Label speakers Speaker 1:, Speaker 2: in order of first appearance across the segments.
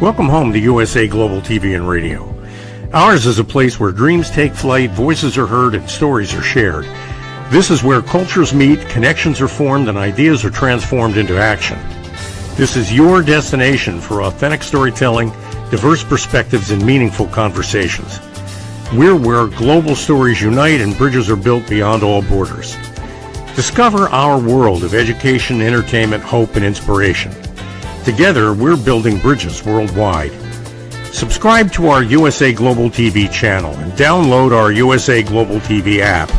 Speaker 1: Welcome home to USA Global TV and Radio. Ours is a place where dreams take flight, voices are heard, and stories are shared. This is where cultures meet, connections are formed, and ideas are transformed into action. This is your destination for authentic storytelling, diverse perspectives, and meaningful conversations. We're where global stories unite and bridges are built beyond all borders. Discover our world of education, entertainment, hope, and inspiration. Together, we're building bridges worldwide. Subscribe to our USA Global TV channel and download our USA Global TV app.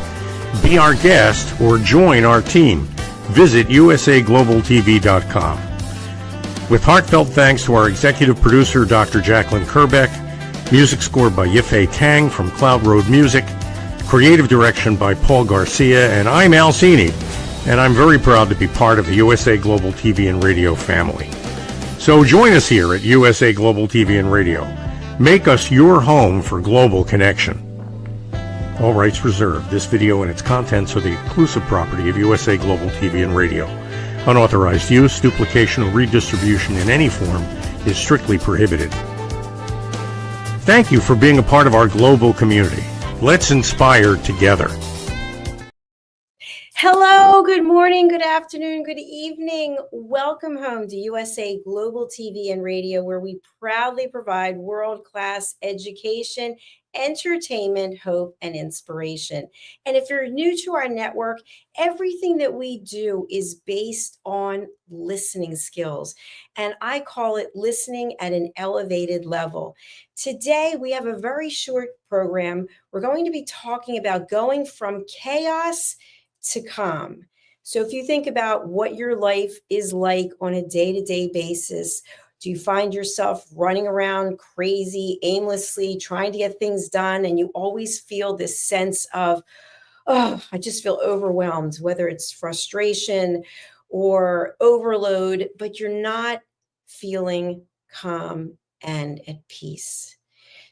Speaker 1: Be our guest or join our team. Visit usaglobaltv.com. With heartfelt thanks to our executive producer, Dr. Jacalyn Kerbeck, music scored by Yifei Tang from Cloud Road Music, creative direction by Paul Garcia, and I'm Al Cini, and I'm very proud to be part of the USA Global TV and Radio family. So join us here at USA Global TV and Radio. Make us your home for global connection. All rights reserved. This video and its contents are the exclusive property of USA Global TV and Radio. Unauthorized use, duplication, or redistribution in any form is strictly prohibited. Thank you for being a part of our global community. Let's inspire together.
Speaker 2: Hello, good morning, good afternoon, good evening. Welcome home to USA Global TV and Radio, where we proudly provide world-class education, entertainment, hope, and inspiration. And if you're new to our network, everything that we do is based on listening skills. And I call it listening at an elevated level. Today, we have a very short program. We're going to be talking about going from chaos to calm. So if you think about what your life is like on a day-to-day basis, do you find yourself running around crazy, aimlessly, trying to get things done, and you always feel this sense of, oh, I just feel overwhelmed, whether it's frustration or overload, but you're not feeling calm and at peace.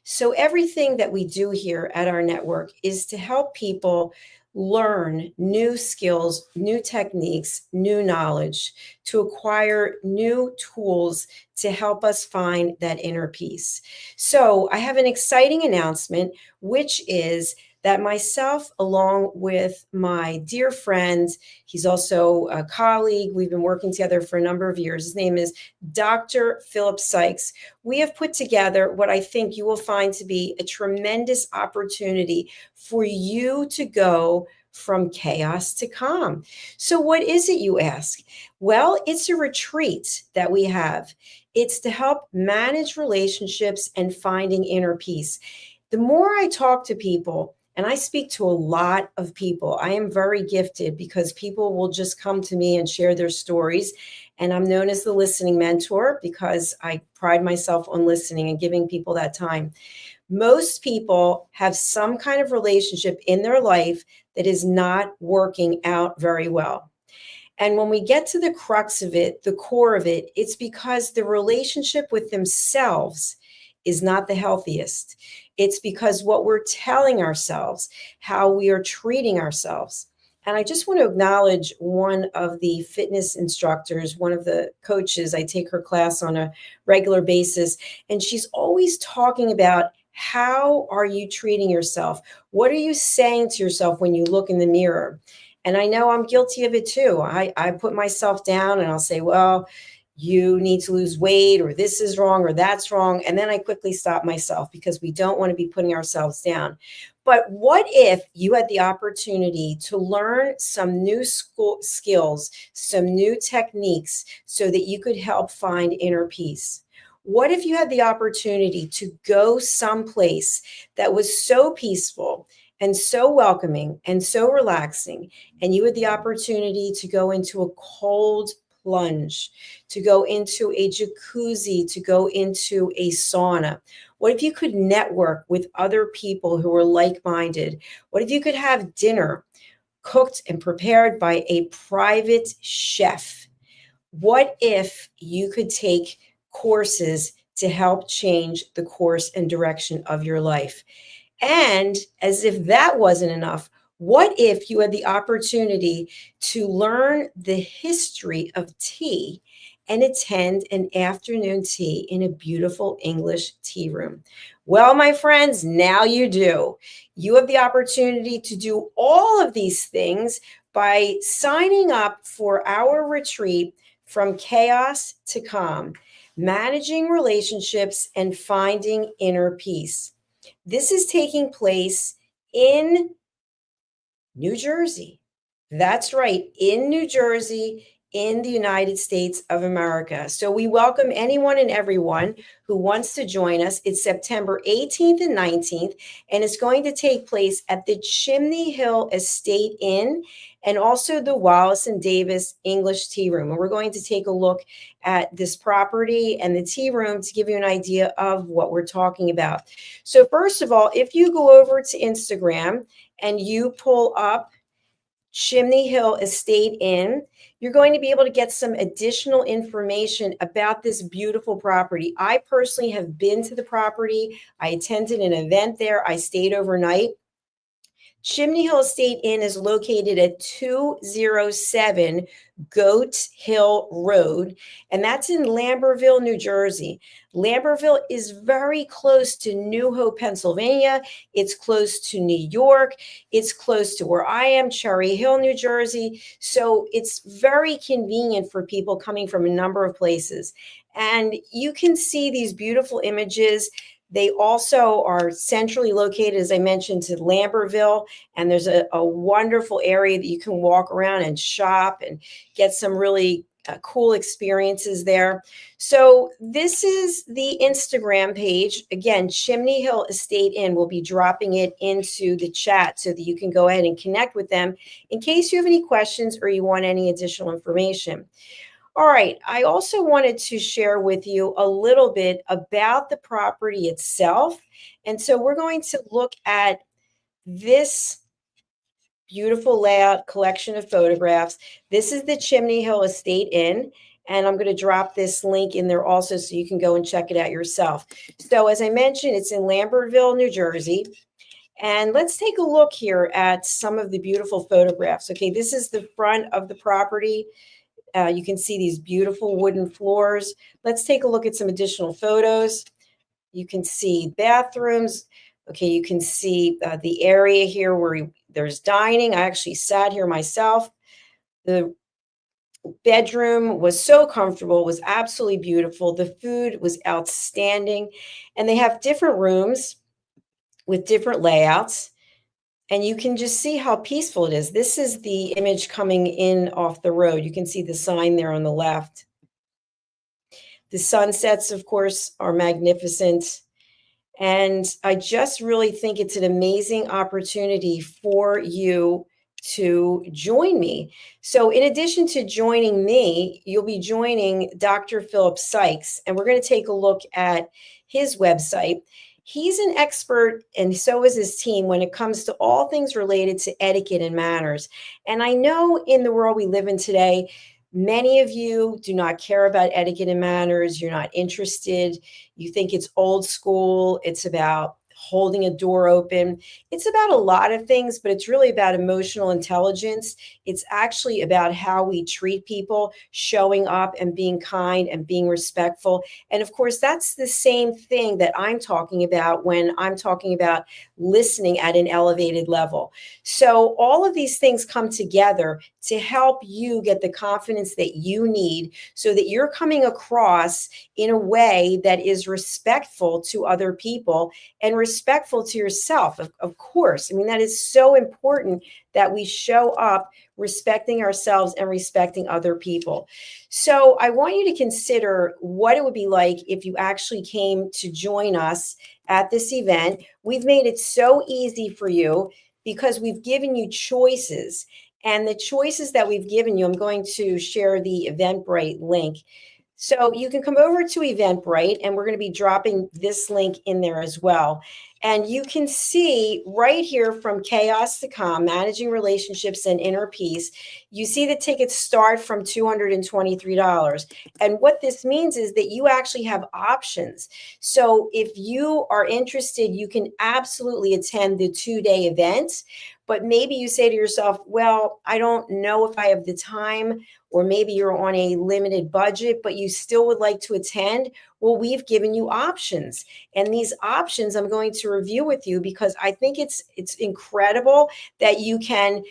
Speaker 2: So everything that we do here at our network is to help people learn new skills, new techniques, new knowledge, to acquire new tools to help us find that inner peace. So I have an exciting announcement, which is that myself, along with my dear friend, he's also a colleague, we've been working together for a number of years. His name is Dr. Philip Sykes. We have put together what I think you will find to be a tremendous opportunity for you to go from chaos to calm. So what is it, you ask? Well, it's a retreat that we have. It's to help manage relationships and finding inner peace. The more I talk to people, and I speak to a lot of people, I am very gifted because people will just come to me and share their stories. And I'm known as the listening mentor because I pride myself on listening and giving people that time. Most people have some kind of relationship in their life that is not working out very well. And when we get to the crux of it, the core of it, it's because the relationship with themselves is not the healthiest. It's because what we're telling ourselves, how we are treating ourselves. And I just want to acknowledge one of the fitness instructors, one of the coaches. I take her class on a regular basis, and she's always talking about, how are you treating yourself? What are you saying to yourself when you look in the mirror? And I know I'm guilty of it too. I put myself down and I'll say, well, you need to lose weight, or this is wrong, or that's wrong. And then I quickly stop myself because we don't want to be putting ourselves down. But what if you had the opportunity to learn some new skills, some new techniques so that you could help find inner peace? What if you had the opportunity to go someplace that was so peaceful and so welcoming and so relaxing, and you had the opportunity to go into a cold plunge, to go into a jacuzzi, to go into a sauna? What if you could network with other people who are like-minded? What if you could have dinner cooked and prepared by a private chef? What if you could take courses to help change the course and direction of your life? And as if that wasn't enough, what if you had the opportunity to learn the history of tea and attend an afternoon tea in a beautiful English tea room. Well, my friends, now you do. You have the opportunity to do all of these things by signing up for our retreat From Chaos to Calm, Managing Relationships and Finding Inner Peace. This is taking place in New Jersey. That's right, in New Jersey, in the United States of America. So we welcome anyone and everyone who wants to join us. It's September 18th and 19th, and it's going to take place at the Chimney Hill Estate Inn and also the Wallace and Davis English Tea Room. And we're going to take a look at this property and the tea room to give you an idea of what we're talking about. So first of all, if you go over to Instagram and you pull up Chimney Hill Estate Inn, you're going to be able to get some additional information about this beautiful property. I personally have been to the property. I attended an event there. I stayed overnight. Chimney Hill Estate Inn is located at 207 Goat Hill Road, and that's in Lambertville, New Jersey. Lambertville is very close to New Hope, Pennsylvania. It's close to New York. It's close to where I am, Cherry Hill, New Jersey. So it's very convenient for people coming from a number of places. And you can see these beautiful images. They also are centrally located, as I mentioned, to Lambertville, and there's a wonderful area that you can walk around and shop and get some really cool experiences there. So this is the Instagram page. Again, Chimney Hill Estate Inn. We'll be dropping it into the chat so that you can go ahead and connect with them in case you have any questions or you want any additional information. All right, I also wanted to share with you a little bit about the property itself. And so we're going to look at this beautiful layout collection of photographs. This is the Chimney Hill Estate Inn, and I'm going to drop this link in there also so you can go and check it out yourself. So as I mentioned, it's in Lambertville, New Jersey. And let's take a look here at some of the beautiful photographs. Okay, this is the front of the property. You can see these beautiful wooden floors. Let's take a look at some additional photos. You can see bathrooms. Okay, you can see the area here where there's dining. I actually sat here myself. The bedroom was so comfortable, was absolutely beautiful. The food was outstanding. And they have different rooms with different layouts. And you can just see how peaceful it is. This is the image coming in off the road. You can see the sign there on the left. The sunsets, of course, are magnificent. And I just really think it's an amazing opportunity for you to join me. So in addition to joining me, you'll be joining Dr. Philip Sykes, and we're going to take a look at his website. He's an expert, and so is his team, when it comes to all things related to etiquette and manners. And I know in the world we live in today, many of you do not care about etiquette and manners. You're not interested. You think it's old school. It's about holding a door open. It's about a lot of things, but it's really about emotional intelligence. It's actually about how we treat people, showing up and being kind and being respectful. And of course, that's the same thing that I'm talking about when I'm talking about listening at an elevated level. So all of these things come together to help you get the confidence that you need so that you're coming across in a way that is respectful to other people and respectful to yourself. Of course, I mean, that is so important that we show up respecting ourselves and respecting other people. So I want you to consider what it would be like if you actually came to join us at this event. We've made it so easy for you because we've given you choices. And the choices that we've given you, I'm going to share the Eventbrite link. So you can come over to Eventbrite, and we're going to be dropping this link in there as well. And you can see right here, From Chaos to Calm, Managing Relationships and Inner Peace. You see the tickets start from $223. And what this means is that you actually have options. So if you are interested, you can absolutely attend the 2-day event. but maybe you say to yourself, well, I don't know if I have the time, or maybe you're on a limited budget, but you still would like to attend. Well, we've given you options, and these options I'm going to review with you because I think it's incredible that you can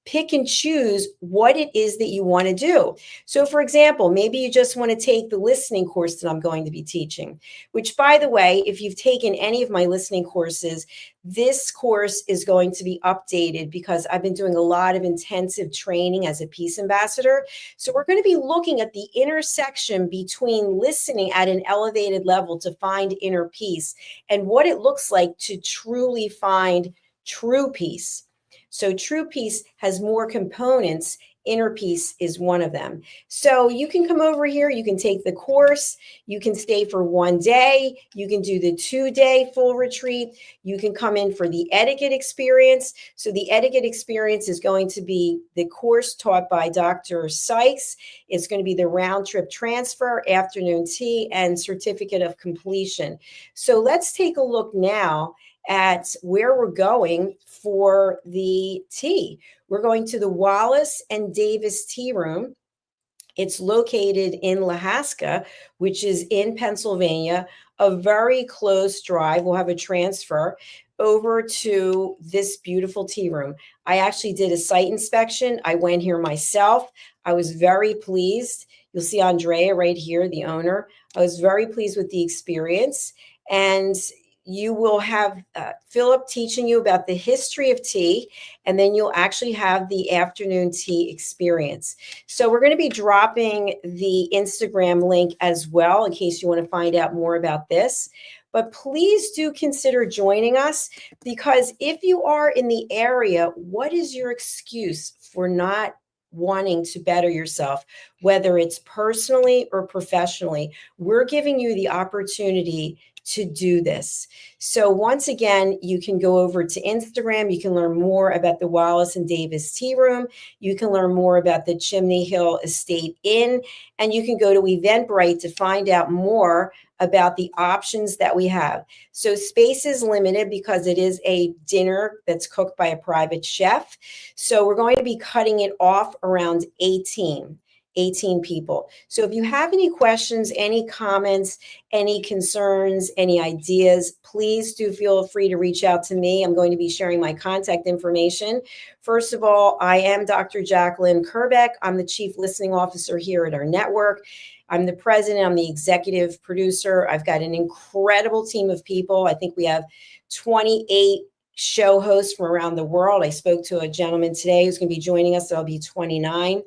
Speaker 2: pick and choose what it is that you want to do. So, for example, maybe you just want to take the listening course that I'm going to be teaching, which, by the way, if you've taken any of my listening courses, this course is going to be updated because I've been doing a lot of intensive training as a peace ambassador. So we're going to be looking at the intersection between listening at an elevated level to find inner peace and what it looks like to truly find true peace. So true peace has more components. Inner peace is one of them. So you can come over here, you can take the course, you can stay for 1 day, you can do the 2-day full retreat, you can come in for the etiquette experience. So the etiquette experience is going to be the course taught by Dr. Sykes. It's going to be the round trip transfer, afternoon tea, and certificate of completion. So let's take a look now at where we're going for the tea. We're going to the Wallace and Davis Tea Room. It's located in Lahaska, which is in Pennsylvania, a very close drive. We'll have a transfer over to this beautiful tea room. I actually did a site inspection. I went here myself. I was very pleased. You'll see Andrea right here, the owner. I was very pleased with the experience. And you will have Philip teaching you about the history of tea, and then you'll actually have the afternoon tea experience. So we're going to be dropping the Instagram link as well in case you want to find out more about this. But please do consider joining us, because if you are in the area, what is your excuse for not wanting to better yourself, whether it's personally or professionally? We're giving you the opportunity to do this. So once again, you can go over to Instagram. You can learn more about the Wallace and Davis Tea Room. You can learn more about the Chimney Hill Estate Inn, and you can go to Eventbrite to find out more about the options that we have. So space is limited because it is a dinner that's cooked by a private chef. So we're going to be cutting it off around 18 people. So if you have any questions, any comments, any concerns, any ideas, please do feel free to reach out to me. I'm going to be sharing my contact information. First of all, I am Dr. Jacalyn Kerbeck. I'm the Chief Listening Officer here at our network. I'm the president. I'm the executive producer. I've got an incredible team of people. I think we have 28 show hosts from around the world. I spoke to a gentleman today who's going to be joining us. That'll be 29.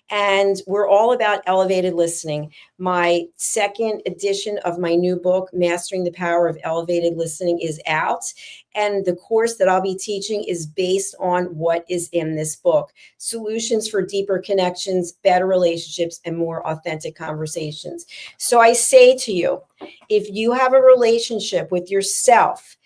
Speaker 2: And we're all about elevated listening. My second edition of my new book, Mastering the Power of Elevated Listening, is out. And the course that I'll be teaching is based on what is in this book: solutions for deeper connections, better relationships, and more authentic conversations. So I say to you, if you have a relationship with yourself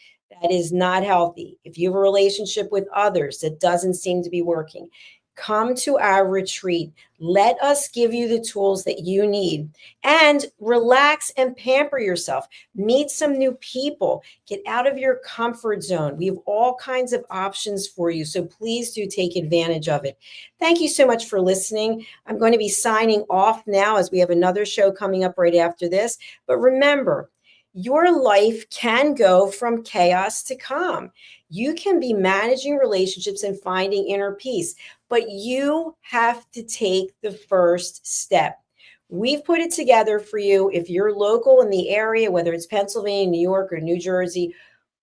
Speaker 2: that is not healthy, if you have a relationship with others that doesn't seem to be working, come to our retreat. Let us give you the tools that you need, and relax and pamper yourself. Meet some new people. Get out of your comfort zone. We have all kinds of options for you, so please do take advantage of it. Thank you so much for listening. I'm going to be signing off now as we have another show coming up right after this. But remember, your life can go from chaos to calm. You can be managing relationships and finding inner peace, but you have to take the first step. We've put it together for you. If you're local in the area, whether it's Pennsylvania, New York, or New Jersey,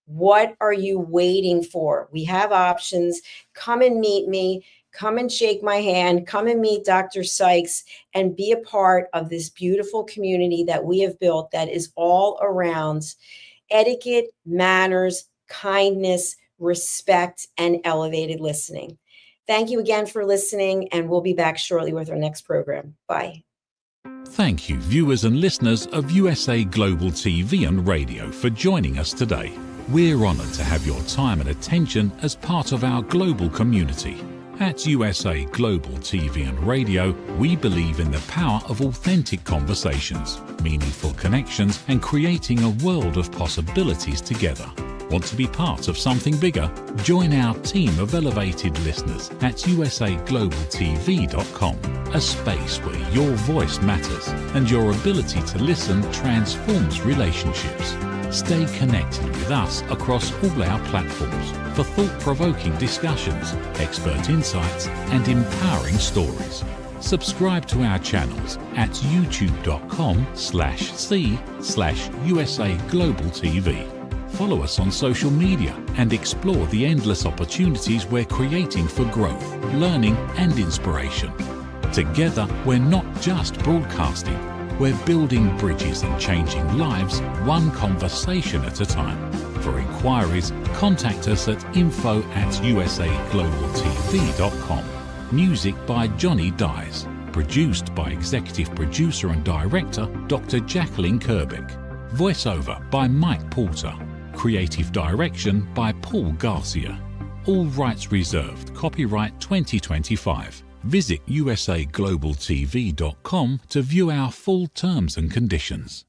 Speaker 2: what are you waiting for? We have options. Come and meet me. Come and shake my hand. Come and meet Dr. Sykes and be a part of this beautiful community that we have built that is all around etiquette, manners, kindness, respect, and elevated listening. Thank you again for listening, and we'll be back shortly with our next program. Bye.
Speaker 3: Thank you, viewers and listeners of USA Global TV and Radio, for joining us today. We're honoured to have your time and attention as part of our global community. At USA Global TV and Radio, we believe in the power of authentic conversations, meaningful connections, and creating a world of possibilities together. Want to be part of something bigger? Join our team of elevated listeners at usaglobaltv.com, a space where your voice matters and your ability to listen transforms relationships. Stay connected with us across all our platforms for thought-provoking discussions, expert insights, and empowering stories. Subscribe to our channels at youtube.com/c/USA Global TV. Follow us on social media and explore the endless opportunities we're creating for growth, learning, and inspiration. Together, we're not just broadcasting, we're building bridges and changing lives one conversation at a time. For inquiries, contact us at info@usaglobaltv.com. Music by Johnny Dies. Produced by Executive Producer and Director Dr. Jacalyn Kerbeck. Voiceover by Mike Porter. Creative Direction by Paul Garcia. All rights reserved. Copyright 2025. Visit usaglobaltv.com to view our full terms and conditions.